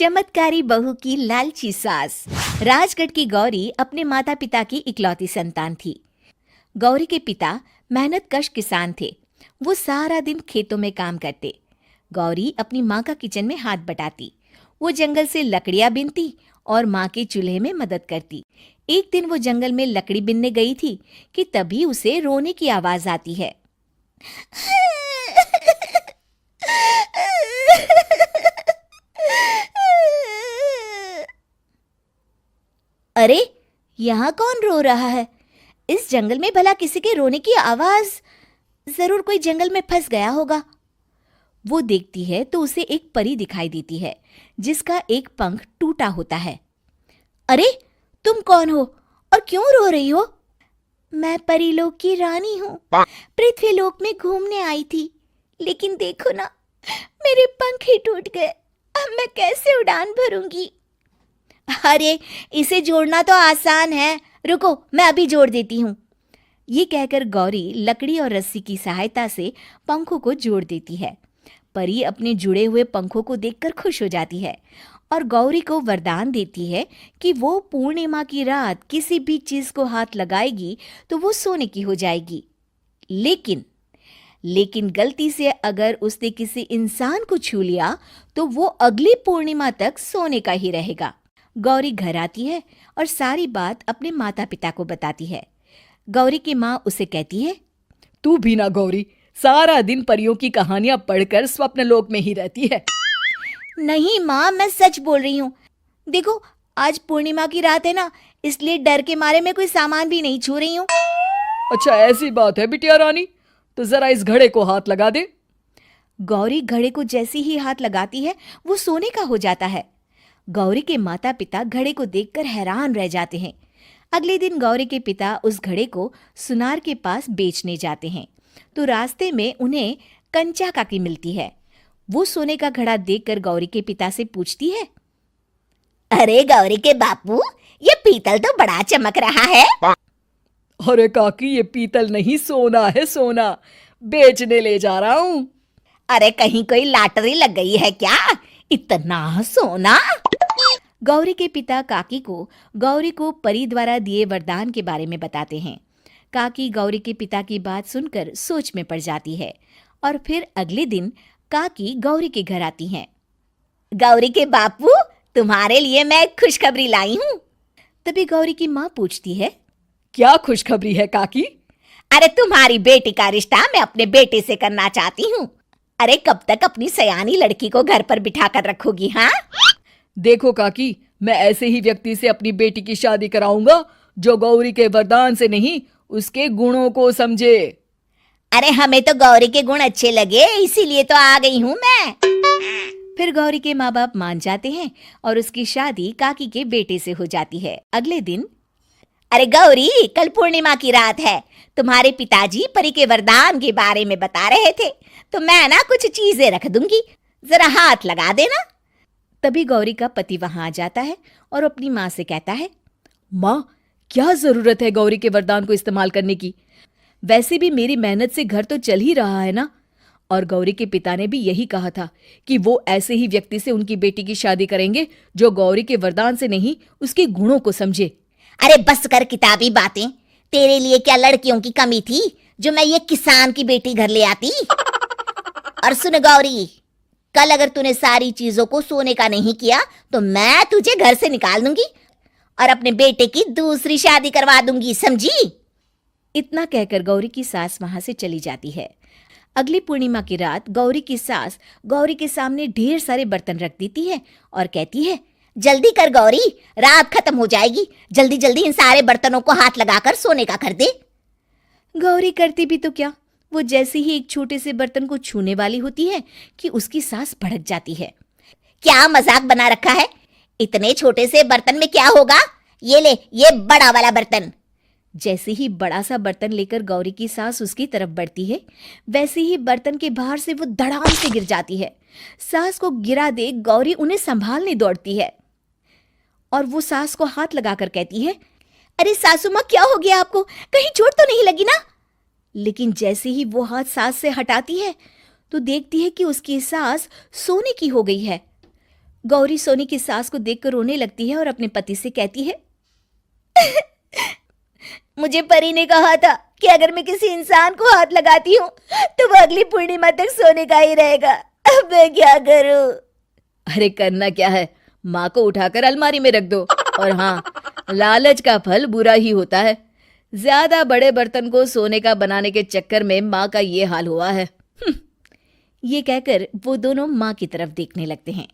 चमत्कारी बहू की लालची सास। राजगढ़ की गौरी अपने माता पिता की इकलौती संतान थी। गौरी के पिता मेहनतकश किसान थे। वो सारा दिन खेतों में काम करते। गौरी अपनी माँ का किचन में हाथ बटाती। वो जंगल से लकड़ियां बीनती और माँ के चूल्हे में मदद करती। एक दिन वो जंगल में लकड़ी बीनने गई थी कि तभी उसे रोने की आवाज आती है। अरे, यहाँ कौन रो रहा है? इस जंगल में भला किसी के रोने की आवाज? जरूर कोई जंगल में फंस गया होगा। वो देखती है तो उसे एक परी दिखाई देती है जिसका एक पंख टूटा होता है। अरे, तुम कौन हो और क्यों रो रही हो? मैं परीलोक की रानी हूँ। पृथ्वीलोक में घूमने आई थी, लेकिन देखो ना, मेरे पंख ही टूट गए। अब मैं कैसे उड़ान भरूंगी? अरे, इसे जोड़ना तो आसान है। रुको, मैं अभी जोड़ देती हूँ। ये कहकर गौरी लकड़ी और रस्सी की सहायता से पंखों को जोड़ देती है। परी अपने जुड़े हुए पंखों को देखकर खुश हो जाती है और गौरी को वरदान देती है कि वो पूर्णिमा की रात किसी भी चीज को हाथ लगाएगी तो वो सोने की हो जाएगी। लेकिन गलती से अगर उसने किसी इंसान को छू लिया तो वो अगली पूर्णिमा तक सोने का ही रहेगा। गौरी घर आती है और सारी बात अपने माता पिता को बताती है। गौरी की माँ उसे कहती है, तू भी ना गौरी, सारा दिन परियों की कहानियां पढ़कर स्वप्न लोक में ही रहती है। नहीं माँ, मैं सच बोल रही हूँ। देखो, आज पूर्णिमा की रात है ना, इसलिए डर के मारे मैं कोई सामान भी नहीं छू रही हूँ। अच्छा, ऐसी बात है बिटिया रानी, तो जरा इस घड़े को हाथ लगा दे। गौरी घड़े को जैसे ही हाथ लगाती है वो सोने का हो जाता है। गौरी के माता पिता घड़े को देखकर हैरान रह जाते हैं। अगले दिन गौरी के पिता उस घड़े को सुनार के पास बेचने जाते हैं तो रास्ते में उन्हें कंचा काकी मिलती है। वो सोने का घड़ा देखकर गौरी के पिता से पूछती है, अरे गौरी के बापू, ये पीतल तो बड़ा चमक रहा है। अरे काकी, ये पीतल नहीं, सोना है, सोना। बेचने ले जा रहा हूँ। अरे, कहीं कोई लॉटरी लग गई है क्या? इतना सोना? गौरी के पिता काकी को गौरी को परी द्वारा दिए वरदान के बारे में बताते हैं। काकी गौरी के पिता की बात सुनकर सोच में पड़ जाती है और फिर अगले दिन काकी गौरी के घर आती हैं। गौरी के बापू, तुम्हारे लिए मैं एक खुशखबरी लाई हूँ। तभी गौरी की माँ पूछती है, क्या खुशखबरी है काकी? अरे, तुम्हारी बेटी का रिश्ता मैं अपने बेटे से करना चाहती हूँ। अरे, कब तक अपनी सयानी लड़की को घर पर बिठा कर रखोगी? हाँ, देखो काकी, मैं ऐसे ही व्यक्ति से अपनी बेटी की शादी कराऊंगा जो गौरी के वरदान से नहीं, उसके गुणों को समझे। अरे, हमें तो गौरी के गुण अच्छे लगे, इसीलिए तो आ गई हूँ मैं। फिर गौरी के माँ बाप मान जाते हैं और उसकी शादी काकी के बेटे से हो जाती है। अगले दिन, अरे गौरी, कल पूर्णिमा की रात है। तुम्हारे पिताजी परी के वरदान के बारे में बता रहे थे, तो मैं ना कुछ चीजें रख दूंगी, जरा हाथ लगा देना। तभी गौरी का पति वहां आ जाता है और अपनी माँ से कहता है, माँ, क्या जरूरत है गौरी के वरदान को इस्तेमाल करने की? वैसे भी मेरी मेहनत से घर तो चल ही रहा है ना। और गौरी के पिता ने भी यही कहा था कि वो ऐसे ही व्यक्ति से उनकी बेटी की शादी करेंगे जो गौरी के वरदान से नहीं, उसके गुणों को समझे। अरे बस कर किताबी बातें। तेरे लिए क्या लड़कियों की कमी थी जो मैं ये किसान की बेटी घर ले आती? और सुन गौरी, कल अगर तूने सारी चीजों को सोने का नहीं किया तो मैं तुझे घर से निकाल दूंगी और अपने बेटे की दूसरी शादी करवा दूंगी, समझी? इतना कहकर गौरी की सास वहां से चली जाती है। अगली पूर्णिमा की रात गौरी की सास गौरी के सामने ढेर सारे बर्तन रख देती है और कहती है, जल्दी कर गौरी, रात खत्म हो जाएगी। जल्दी जल्दी इन सारे बर्तनों को हाथ लगाकर सोने का कर दे। गौरी करती भी तो क्या, वो जैसे ही एक छोटे से बर्तन को छूने वाली होती है कि उसकी सास भड़क जाती है। क्या मजाक बना रखा है? इतने छोटे से बर्तन में क्या होगा? ये ले, ये बड़ा वाला बर्तन। जैसे ही बड़ा सा बर्तन लेकर गौरी की सास उसकी तरफ बढ़ती है, वैसे ही बर्तन के बाहर से वो धड़ाम से गिर जाती है। सास को गिरा देख गौरी उन्हें संभालने दौड़ती है और वो सास को हाथ लगाकर कहती है, अरे सासू माँ, क्या हो गया आपको? कहीं चोट तो नहीं लगी ना? लेकिन जैसे ही वो हाथ सास से हटाती है तो देखती है कि उसकी सास सोने की हो गई है। गौरी सोनी की सास को देखकर रोने लगती है और अपने पति से कहती है, मुझे परी ने कहा था कि अगर मैं किसी इंसान को हाथ लगाती हूँ तो वो अगली पूर्णिमा तक सोने का ही रहेगा। अब मैं क्या करूँ? अरे करना क्या है, माँ को उठाकर अलमारी में रख दो। और हाँ, लालच का फल बुरा ही होता है। ज्यादा बड़े बर्तन को सोने का बनाने के चक्कर में माँ का ये हाल हुआ है। ये कहकर वो दोनों माँ की तरफ देखने लगते हैं।